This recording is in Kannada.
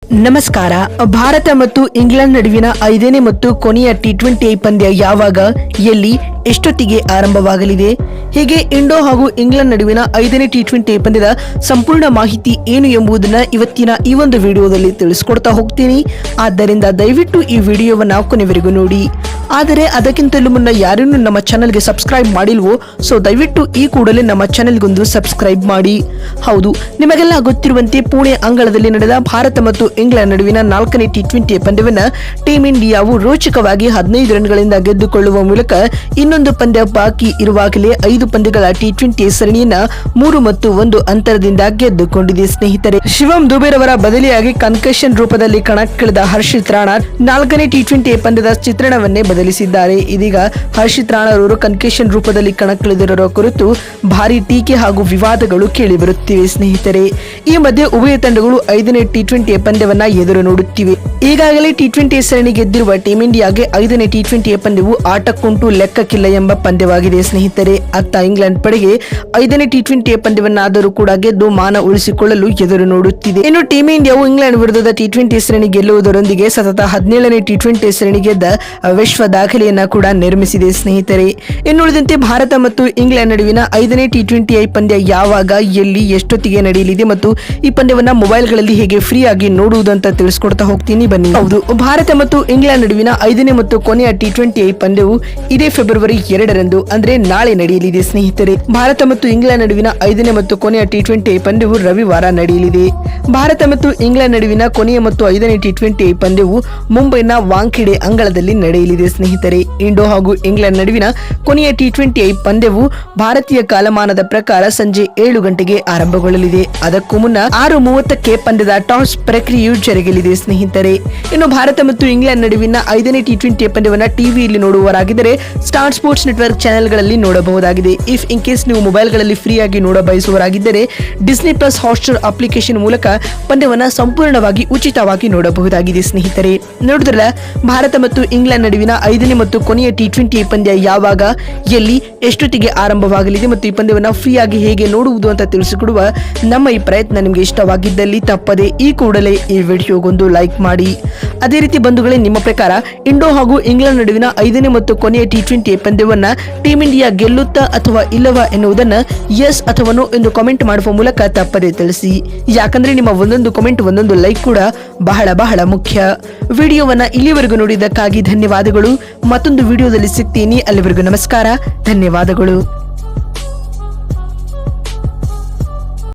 ನಮಸ್ಕಾರ. ಭಾರತ ಮತ್ತು ಇಂಗ್ಲೆಂಡ್ ನಡುವಿನ 5ನೇ ಮತ್ತು ಕೊನೆಯ ಟಿ20 ಪಂದ್ಯ ಯಾವಾಗ, ಎಲ್ಲಿ, ಎಷ್ಟೊತ್ತಿಗೆ ಆರಂಭವಾಗಲಿದೆ? ಹೀಗೆ ಇಂಡೋ ಹಾಗೂ ಇಂಗ್ಲೆಂಡ್ ನಡುವಿನ 5ನೇ ಟಿ20 ಪಂದ್ಯದ ಸಂಪೂರ್ಣ ಮಾಹಿತಿ ಏನು ಎಂಬುದನ್ನ ಇವತ್ತಿನ ಈ ಒಂದು ವಿಡಿಯೋದಲ್ಲಿ ತಿಳಿಸ್ಕೊಡ್ತಾ ಹೋಗ್ತೀನಿ. ಆದ್ದರಿಂದ ದಯವಿಟ್ಟು ಈ ವಿಡಿಯೋವನ್ನ ಕೊನೆವರೆಗೂ ನೋಡಿ. ಆದರೆ ಅದಕ್ಕಿಂತಲೂ ಮುನ್ನ ಯಾರನ್ನು ನಮ್ಮ ಚಾನೆಲ್ಗೆ ಸಬ್ಸ್ಕ್ರೈಬ್ ಮಾಡಿಲ್ವೋ, ಸೊ ದಯವಿಟ್ಟು ಈ ಕೂಡಲೇ ನಮ್ಮ ಚಾನೆಲ್ಗೊಂದು ಸಬ್ಸ್ಕ್ರೈಬ್ ಮಾಡಿ. ಹೌದು, ನಿಮಗೆಲ್ಲ ಗೊತ್ತಿರುವಂತೆ ಪುಣೆ ಅಂಗಳದಲ್ಲಿ ನಡೆದ ಭಾರತ ಮತ್ತು ಇಂಗ್ಲೆಂಡ್ ನಡುವಿನ 4ನೇ ಟಿ20 ಪಂದ್ಯವನ್ನ ಟೀಂ ಇಂಡಿಯಾವು ರೋಚಕವಾಗಿ 15 ರನ್ಗಳಿಂದ ಗೆದ್ದುಕೊಳ್ಳುವ ಮೂಲಕ ಇನ್ನೊಂದು ಪಂದ್ಯ ಬಾಕಿ ಇರುವಾಗಲೇ 5 ಪಂದ್ಯಗಳ ಟಿ20 ಸರಣಿಯನ್ನ 3-1 ಅಂತರದಿಂದ ಗೆದ್ದುಕೊಂಡಿದೆ. ಸ್ನೇಹಿತರೆ, ಶಿವಂ ದುಬೆರವರ ಬದಲಿಯಾಗಿ ಕನ್ಕಷನ್ ರೂಪದಲ್ಲಿ ಕಣಕ್ಕಿಳಿದ ಹರ್ಷಿತ್ ರಾಣಾ 4ನೇ ಟಿ20 ಪಂದ್ಯದ ಚಿತ್ರಣವನ್ನೇ ಬದಲಿಸಿದ್ದಾರೆ. ಇದೀಗ ಹರ್ಷಿತ್ ರಾಣಾ ಅವರು ಕನ್ಕಷನ್ ರೂಪದಲ್ಲಿ ಕಣಕ್ಕಿಳಿದಿರುವ ಕುರಿತು ಭಾರಿ ಟೀಕೆ ಹಾಗೂ ವಿವಾದಗಳು ಕೇಳಿಬರುತ್ತಿವೆ. ಸ್ನೇಹಿತರೆ, ಈ ಮಧ್ಯೆ ಉಭಯ ತಂಡಗಳು 5ನೇ ಟಿ20 ಪಂದ್ಯವನ್ನ ಎದುರು ನೋಡುತ್ತಿವೆ. ಈಗಾಗಲೇ ಟಿ20 ಸರಣಿ ಗೆದ್ದಿರುವ ಟೀಂ ಇಂಡಿಯಾಗೆ 5ನೇ ಟಿ20 ಪಂದ್ಯವು ಆಟಕ್ಕುಂಟು ಲೆಕ್ಕಕ್ಕಿಲ್ಲ ಎಂಬ ಪಂದ್ಯವಾಗಿದೆ. ಸ್ನೇಹಿತರೆ, ಅತ್ತ ಇಂಗ್ಲೆಂಡ್ ಪಡೆಗೆ 5ನೇ ಟಿ20 ಪಂದ್ಯವನ್ನಾದರೂ ಕೂಡ ಗೆದ್ದು ಮಾನ ಉಳಿಸಿಕೊಳ್ಳಲು ಎದುರು ನೋಡುತ್ತಿದೆ. ಇನ್ನು ಟೀಂ ಇಂಡಿಯಾವು ಇಂಗ್ಲೆಂಡ್ ವಿರುದ್ಧದ ಟಿ20 ಸರಣಿ ಗೆಲ್ಲುವುದರೊಂದಿಗೆ ಸತತ 17ನೇ ಟಿ20 ಸರಣಿ ಗೆದ್ದ ವಿಶ್ವ ದಾಖಲೆಯನ್ನ ಕೂಡ ನಿರ್ಮಿಸಿದೆ. ಸ್ನೇಹಿತರೆ, ಇನ್ನುಳಿದಂತೆ ಭಾರತ ಮತ್ತು ಇಂಗ್ಲೆಂಡ್ ನಡುವಿನ 5ನೇ ಟಿ20 ಪಂದ್ಯ ಯಾವಾಗ, ಎಲ್ಲಿ, ಎಷ್ಟೊತ್ತಿಗೆ ನಡೆಯಲಿದೆ ಮತ್ತು ಈ ಪಂದ್ಯವನ್ನ ಮೊಬೈಲ್ಗಳಲ್ಲಿ ಹೇಗೆ ಫ್ರೀ ಆಗಿ ನೋಡುವುದು ಅಂತ ತಿಳಿಸ್ಕೊಡ್ತಾ ಹೋಗ್ತೀನಿ, ಬನ್ನಿ. ಹೌದು, ಭಾರತ ಮತ್ತು ಇಂಗ್ಲೆಂಡ್ ನಡುವಿನ 5ನೇ ಮತ್ತು ಕೊನೆಯ ಟಿ20 ಪಂದ್ಯವು ಇದೇ ಫೆಬ್ರವರಿ 2ರಂದು ಅಂದ್ರೆ ನಾಳೆ ನಡೆಯಲಿದೆ. ಸ್ನೇಹಿತರೆ, ಭಾರತ ಮತ್ತು ಇಂಗ್ಲೆಂಡ್ ನಡುವಿನ 5ನೇ ಮತ್ತು ಕೊನೆಯ ಟಿ20 ಪಂದ್ಯವು ರವಿವಾರ ನಡೆಯಲಿದೆ. ಭಾರತ ಮತ್ತು ಇಂಗ್ಲೆಂಡ್ ನಡುವಿನ ಕೊನೆಯ ಮತ್ತು 5ನೇ ಟಿ20 ಪಂದ್ಯವು ಮುಂಬೈನ ವಾಂಖೆಡೆ ಅಂಗಳದಲ್ಲಿ ನಡೆಯಲಿದೆ. ಸ್ನೇಹಿತರೆ, ಇಂಡೋ ಹಾಗೂ ಇಂಗ್ಲೆಂಡ್ ನಡುವಿನ ಕೊನೆಯ ಟಿ20 ಪಂದ್ಯವು ಭಾರತೀಯ ಕಾಲಮಾನದ ಪ್ರಕಾರ ಸಂಜೆ 7 ಗಂಟೆಗೆ ಆರಂಭಗೊಳ್ಳಲಿದೆ. ಅದಕ್ಕೂ ಮುನ್ನ 6:30ಕ್ಕೆ ಪಂದ್ಯದ ಟಾಸ್ ಪ್ರಕ್ರಿಯೆಯು ಜರುಗಲಿದೆ. ಸ್ನೇಹಿತರೆ, ಇನ್ನು ಭಾರತ ಮತ್ತು ಇಂಗ್ಲೆಂಡ್ ನಡುವಿನ 5ನೇ ಟಿ20 ಪಂದ್ಯವನ್ನ ಟಿವಿಯಲ್ಲಿ ನೋಡುವವರಾಗಿದ್ದರೆ ಸ್ಟಾರ್ ಸ್ಪೋರ್ಟ್ಸ್ ನೆಟ್ವರ್ಕ್ ಚಾನೆಲ್ಗಳಲ್ಲಿ ನೋಡಬಹುದಾಗಿದೆ. ಇಫ್ ಇನ್ ಕೇಸ್ ನೀವು ಮೊಬೈಲ್ಗಳಲ್ಲಿ ಫ್ರೀ ಆಗಿ ನೋಡ ಬಯಸುವರಾಗಿದ್ದರೆ ಡಿಸ್ನಿ ಪ್ಲಸ್ ಹಾಟ್‌ಸ್ಟಾರ್ ಅಪ್ಲಿಕೇಶನ್ ಮೂಲಕ ಪಂದ್ಯವನ್ನ ಸಂಪೂರ್ಣವಾಗಿ ಉಚಿತವಾಗಿ ನೋಡಬಹುದಾಗಿದೆ. ಸ್ನೇಹಿತರೆ, ನೋಡಿದ್ರಲ್ಲ, ಭಾರತ ಮತ್ತು ಇಂಗ್ಲೆಂಡ್ ನಡುವಿನ 5ನೇ ಮತ್ತು ಕೊನೆಯ ಟಿ20 ಪಂದ್ಯ ಯಾವಾಗ, ಎಲ್ಲಿ, ಎಷ್ಟೊತ್ತಿಗೆ ಆರಂಭವಾಗಲಿದೆ ಮತ್ತು ಈ ಪಂದ್ಯವನ್ನ ಫ್ರೀ ಆಗಿ ಹೇಗೆ ನೋಡುವುದು ಅಂತ ತಿಳಿಸಿಕೊಡುವ ನಮ್ಮ ಈ ಪ್ರಯತ್ನ ನಿಮಗೆ ಇಷ್ಟವಾಗಿದ್ದಲ್ಲಿ ತಪ್ಪದೆ ಈ ಕೂಡಲೇ ಈ ವಿಡಿಯೋಗೊಂದು ಲೈಕ್ ಮಾಡಿ. ಅದೇ ರೀತಿ ಬಂಧುಗಳೇ, ನಿಮ್ಮ ಪ್ರಕಾರ ಇಂಡೋ ಹಾಗೂ ಇಂಗ್ಲೆಂಡ್ ನಡುವಿನ 5ನೇ ಮತ್ತು ಕೊನೆಯ ಟಿ20 ಪಂದ್ಯವನ್ನ ಟೀಂ ಇಂಡಿಯಾ ಗೆಲ್ಲುತ್ತಾ ಅಥವಾ ಇಲ್ಲವಾ ಎನ್ನುವುದನ್ನ ಎಸ್ ಅಥವಾ ನೋ ಎಂದು ಕಾಮೆಂಟ್ ಮಾಡುವ ಮೂಲಕ ತಪ್ಪದೆ ತಿಳಿಸಿ. ಯಾಕಂದ್ರೆ ನಿಮ್ಮ ಒಂದೊಂದು ಕಾಮೆಂಟ್, ಒಂದೊಂದು ಲೈಕ್ ಕೂಡ ಬಹಳ ಬಹಳ ಮುಖ್ಯ. ವಿಡಿಯೋವನ್ನ ಇಲ್ಲಿವರೆಗೂ ನೋಡಿದ್ದಕ್ಕಾಗಿ ಧನ್ಯವಾದಗಳು. ಮತ್ತೊಂದು ವಿಡಿಯೋದಲ್ಲಿ ಸಿಗ್ತೀನಿ. ಅಲ್ಲಿವರೆಗೂ ನಮಸ್ಕಾರ, ಧನ್ಯವಾದಗಳು.